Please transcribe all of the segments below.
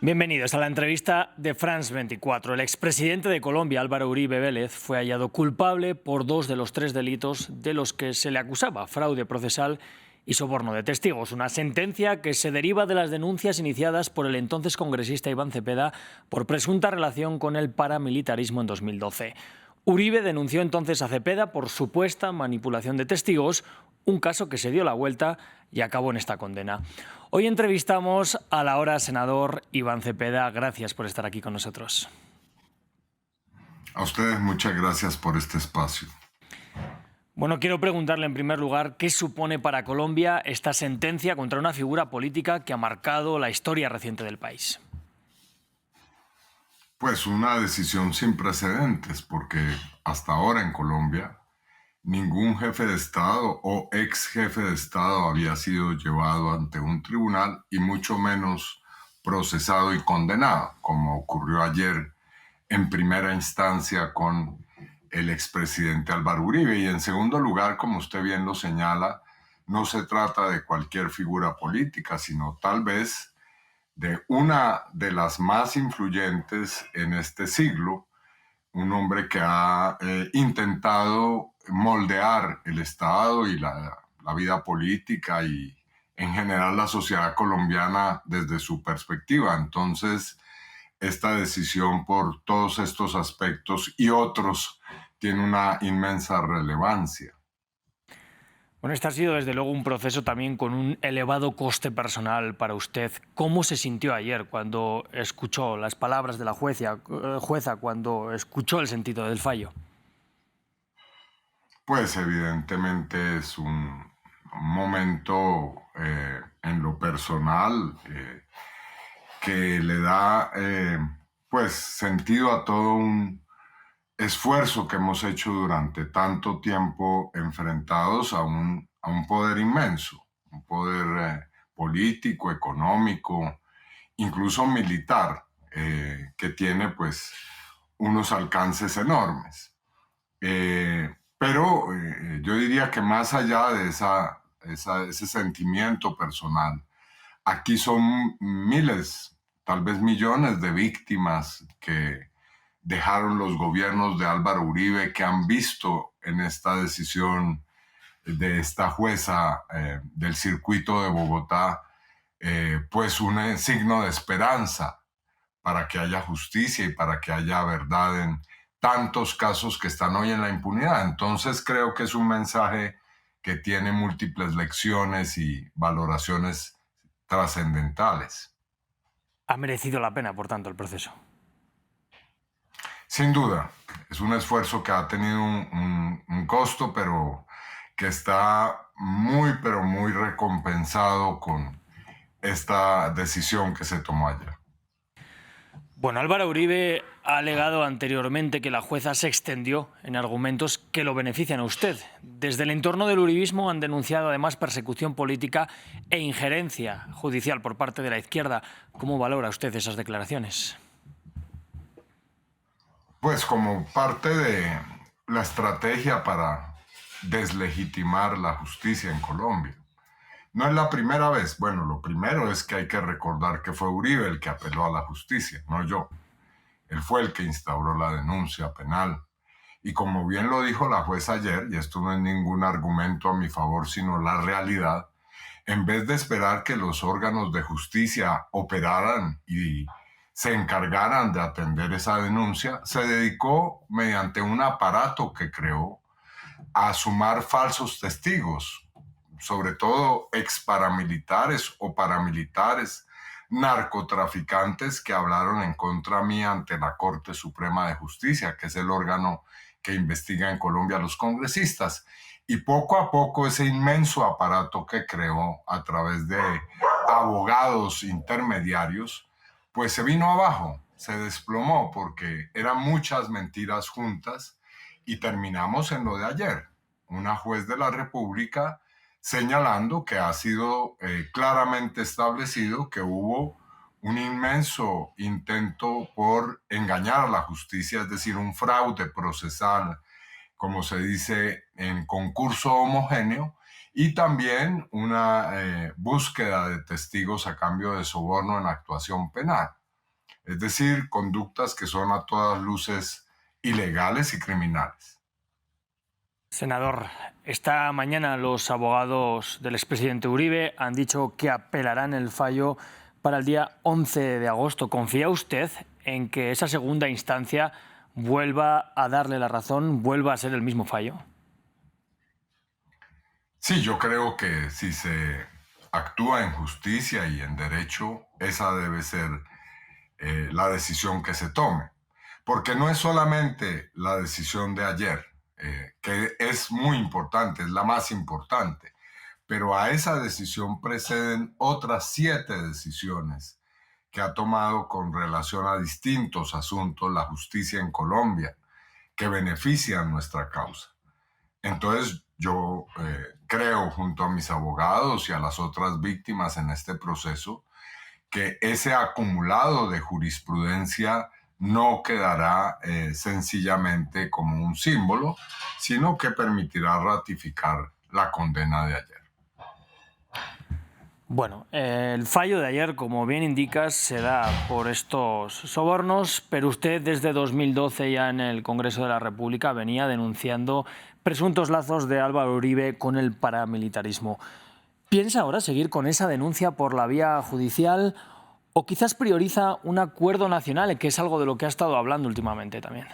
Bienvenidos a la entrevista de France 24. El expresidente de Colombia, Álvaro Uribe Vélez, fue hallado culpable por 2 de los 3 delitos de los que se le acusaba: fraude procesal y soborno de testigos. Una sentencia que se deriva de las denuncias iniciadas por el entonces congresista Iván Cepeda por presunta relación con el paramilitarismo en 2012. Uribe denunció entonces a Cepeda por supuesta manipulación de testigos, un caso que se dio la vuelta y acabó en esta condena. Hoy entrevistamos al ahora senador Iván Cepeda. Gracias por estar aquí con nosotros. A ustedes muchas gracias por este espacio. Bueno, quiero preguntarle en primer lugar qué supone para Colombia esta sentencia contra una figura política que ha marcado la historia reciente del país. Pues una decisión sin precedentes, porque hasta ahora en Colombia ningún jefe de Estado o ex jefe de Estado había sido llevado ante un tribunal y mucho menos procesado y condenado, como ocurrió ayer en primera instancia con el expresidente Álvaro Uribe. Y en segundo lugar, como usted bien lo señala, no se trata de cualquier figura política, sino tal vez de una de las más influyentes en este siglo, un hombre que ha intentado moldear el Estado y la vida política y en general la sociedad colombiana desde su perspectiva. Entonces, esta decisión por todos estos aspectos y otros tiene una inmensa relevancia. Bueno, este ha sido desde luego un proceso también con un elevado coste personal para usted. ¿Cómo se sintió ayer cuando escuchó las palabras de la jueza, cuando escuchó el sentido del fallo? Pues evidentemente es un momento en lo personal que le da pues sentido a todo un esfuerzo que hemos hecho durante tanto tiempo enfrentados a un poder inmenso, un poder político, económico, incluso militar, que tiene pues unos alcances enormes. Pero yo diría que más allá de ese sentimiento personal, aquí son miles, tal vez millones de víctimas que dejaron los gobiernos de Álvaro Uribe, que han visto en esta decisión de esta jueza del circuito de Bogotá, pues un signo de esperanza para que haya justicia y para que haya verdad en tantos casos que están hoy en la impunidad. Entonces creo que es un mensaje que tiene múltiples lecciones y valoraciones trascendentales. ¿Ha merecido la pena, por tanto, el proceso? Sin duda, es un esfuerzo que ha tenido un costo, pero que está muy, pero muy recompensado con esta decisión que se tomó ayer. Bueno, Álvaro Uribe ha alegado anteriormente que la jueza se extendió en argumentos que lo benefician a usted. Desde el entorno del uribismo han denunciado además persecución política e injerencia judicial por parte de la izquierda. ¿Cómo valora usted esas declaraciones? Pues como parte de la estrategia para deslegitimar la justicia en Colombia. No es la primera vez. Bueno, lo primero es que hay que recordar que fue Uribe el que apeló a la justicia, no yo. Él fue el que instauró la denuncia penal. Y como bien lo dijo la jueza ayer, y esto no es ningún argumento a mi favor, sino la realidad, en vez de esperar que los órganos de justicia operaran y se encargaran de atender esa denuncia, se dedicó mediante un aparato que creó a sumar falsos testigos, sobre todo ex paramilitares o paramilitares, narcotraficantes que hablaron en contra mía ante la Corte Suprema de Justicia, que es el órgano que investiga en Colombia a los congresistas. Y poco a poco ese inmenso aparato que creó a través de abogados intermediarios, pues se vino abajo, se desplomó porque eran muchas mentiras juntas y terminamos en lo de ayer. Una juez de la República señalando que ha sido claramente establecido que hubo un inmenso intento por engañar a la justicia, es decir, un fraude procesal, como se dice, en concurso homogéneo, y también una búsqueda de testigos a cambio de soborno en actuación penal. es decir, conductas que son a todas luces ilegales y criminales. Senador, esta mañana los abogados del expresidente Uribe han dicho que apelarán el fallo para el día 11 de agosto. ¿Confía usted en que esa segunda instancia vuelva a darle la razón, vuelva a ser el mismo fallo? Sí, yo creo que si se actúa en justicia y en derecho, esa debe ser la decisión que se tome. Porque no es solamente la decisión de ayer, que es muy importante, es la más importante, pero a esa decisión preceden otras 7 decisiones que ha tomado con relación a distintos asuntos la justicia en Colombia, que benefician nuestra causa. Entonces, yo creo, junto a mis abogados y a las otras víctimas en este proceso, que ese acumulado de jurisprudencia no quedará sencillamente como un símbolo, sino que permitirá ratificar la condena de ayer. Bueno, el fallo de ayer, como bien indicas, se da por estos sobornos, pero usted desde 2012 ya en el Congreso de la República venía denunciando presuntos lazos de Álvaro Uribe con el paramilitarismo. ¿Piensa ahora seguir con esa denuncia por la vía judicial o quizás prioriza un acuerdo nacional, que es algo de lo que ha estado hablando últimamente también?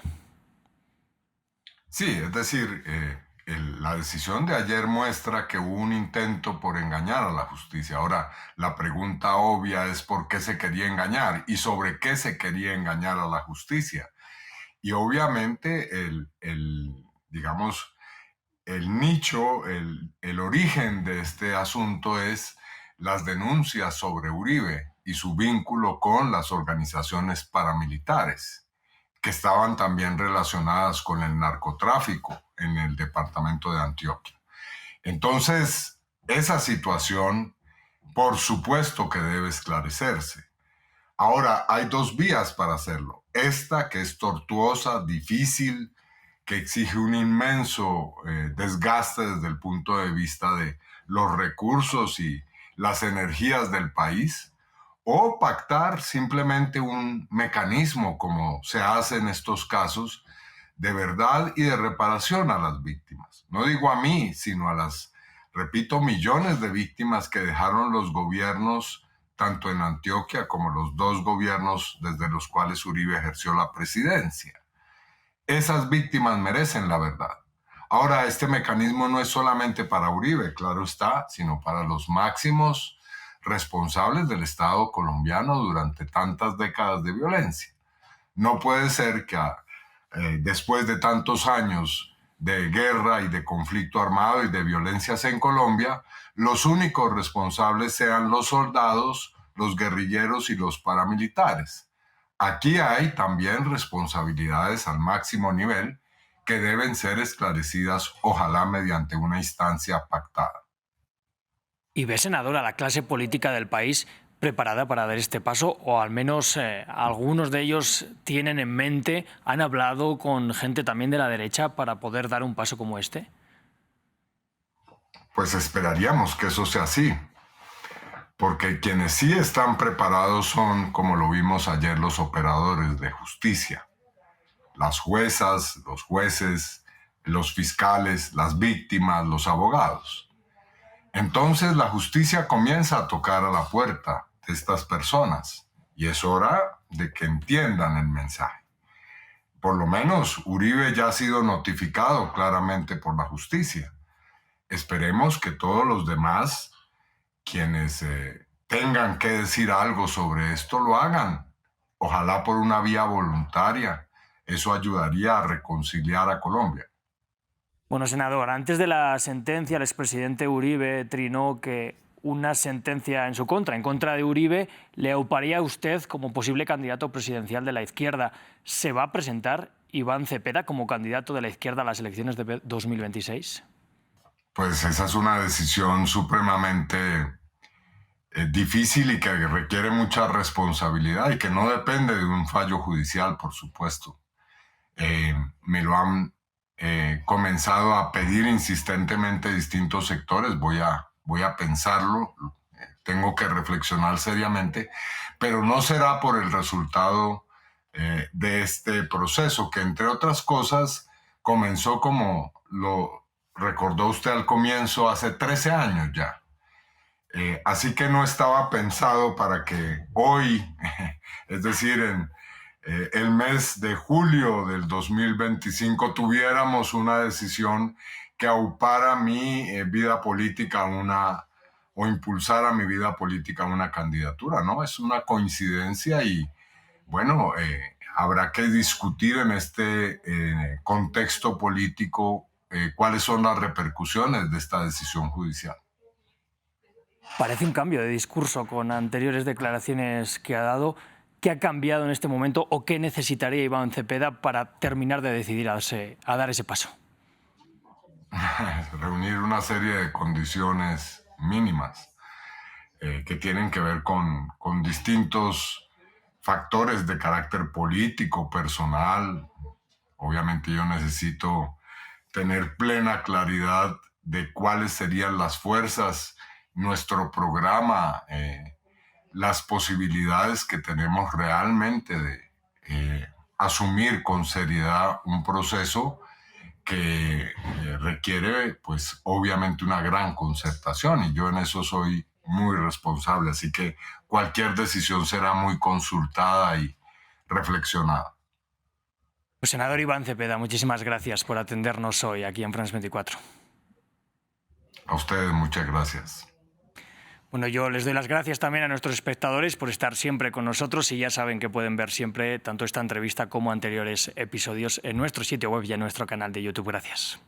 Sí, es decir, la decisión de ayer muestra que hubo un intento por engañar a la justicia. Ahora, la pregunta obvia es por qué se quería engañar y sobre qué se quería engañar a la justicia. Y obviamente digamos, el nicho, el origen de este asunto es las denuncias sobre Uribe y su vínculo con las organizaciones paramilitares, que estaban también relacionadas con el narcotráfico en el departamento de Antioquia. Entonces, esa situación, por supuesto que debe esclarecerse. Ahora, hay 2 vías para hacerlo. Esta, que es tortuosa, difícil, que exige un inmenso desgaste desde el punto de vista de los recursos y las energías del país, o pactar simplemente un mecanismo, como se hace en estos casos, de verdad y de reparación a las víctimas. No digo a mí, sino a las, repito, millones de víctimas que dejaron los gobiernos, tanto en Antioquia como los 2 gobiernos desde los cuales Uribe ejerció la presidencia. Esas víctimas merecen la verdad. Ahora, este mecanismo no es solamente para Uribe, claro está, sino para los máximos responsables del Estado colombiano durante tantas décadas de violencia. No puede ser que después de tantos años de guerra y de conflicto armado y de violencias en Colombia, los únicos responsables sean los soldados, los guerrilleros y los paramilitares. Aquí hay también responsabilidades al máximo nivel que deben ser esclarecidas, ojalá mediante una instancia pactada. ¿Y ve, senador, a la clase política del país preparada para dar este paso? O al menos algunos de ellos tienen en mente, han hablado con gente también de la derecha para poder dar un paso como este. Pues esperaríamos que eso sea así, porque quienes sí están preparados son, como lo vimos ayer, los operadores de justicia, las juezas, los jueces, los fiscales, las víctimas, los abogados. Entonces la justicia comienza a tocar a la puerta de estas personas y es hora de que entiendan el mensaje. Por lo menos Uribe ya ha sido notificado claramente por la justicia. Esperemos que todos los demás, quienes tengan que decir algo sobre esto, lo hagan. Ojalá por una vía voluntaria. Eso ayudaría a reconciliar a Colombia. Bueno, senador, antes de la sentencia, el expresidente Uribe trinó que una sentencia en su contra, en contra de Uribe, le auparía a usted como posible candidato presidencial de la izquierda. ¿Se va a presentar Iván Cepeda como candidato de la izquierda a las elecciones de 2026? Pues esa es una decisión supremamente difícil y que requiere mucha responsabilidad y que no depende de un fallo judicial, por supuesto. Me lo han comenzado a pedir insistentemente distintos sectores. Voy a pensarlo. tengo que reflexionar seriamente, pero no será por el resultado de este proceso, que entre otras cosas comenzó, como lo recordó usted al comienzo, hace 13 años ya. Así que no estaba pensado para que hoy, es decir, en el mes de julio del 2025, tuviéramos una decisión que aupara mi vida política o impulsara mi vida política a una candidatura, ¿no? Es una coincidencia y, bueno, habrá que discutir en este contexto político cuáles son las repercusiones de esta decisión judicial. Parece un cambio de discurso con anteriores declaraciones que ha dado. ¿Qué ha cambiado en este momento o qué necesitaría Iván Cepeda para terminar de decidir a dar ese paso? Reunir una serie de condiciones mínimas que tienen que ver con distintos factores de carácter político, personal. Obviamente yo necesito tener plena claridad de cuáles serían las fuerzas, nuestro programa, las posibilidades que tenemos realmente de asumir con seriedad un proceso que requiere, pues, obviamente una gran concertación, y yo en eso soy muy responsable, así que cualquier decisión será muy consultada y reflexionada. Pues, senador Iván Cepeda, muchísimas gracias por atendernos hoy aquí en France 24. A ustedes muchas gracias. Bueno, yo les doy las gracias también a nuestros espectadores por estar siempre con nosotros, y ya saben que pueden ver siempre tanto esta entrevista como anteriores episodios en nuestro sitio web y en nuestro canal de YouTube. Gracias.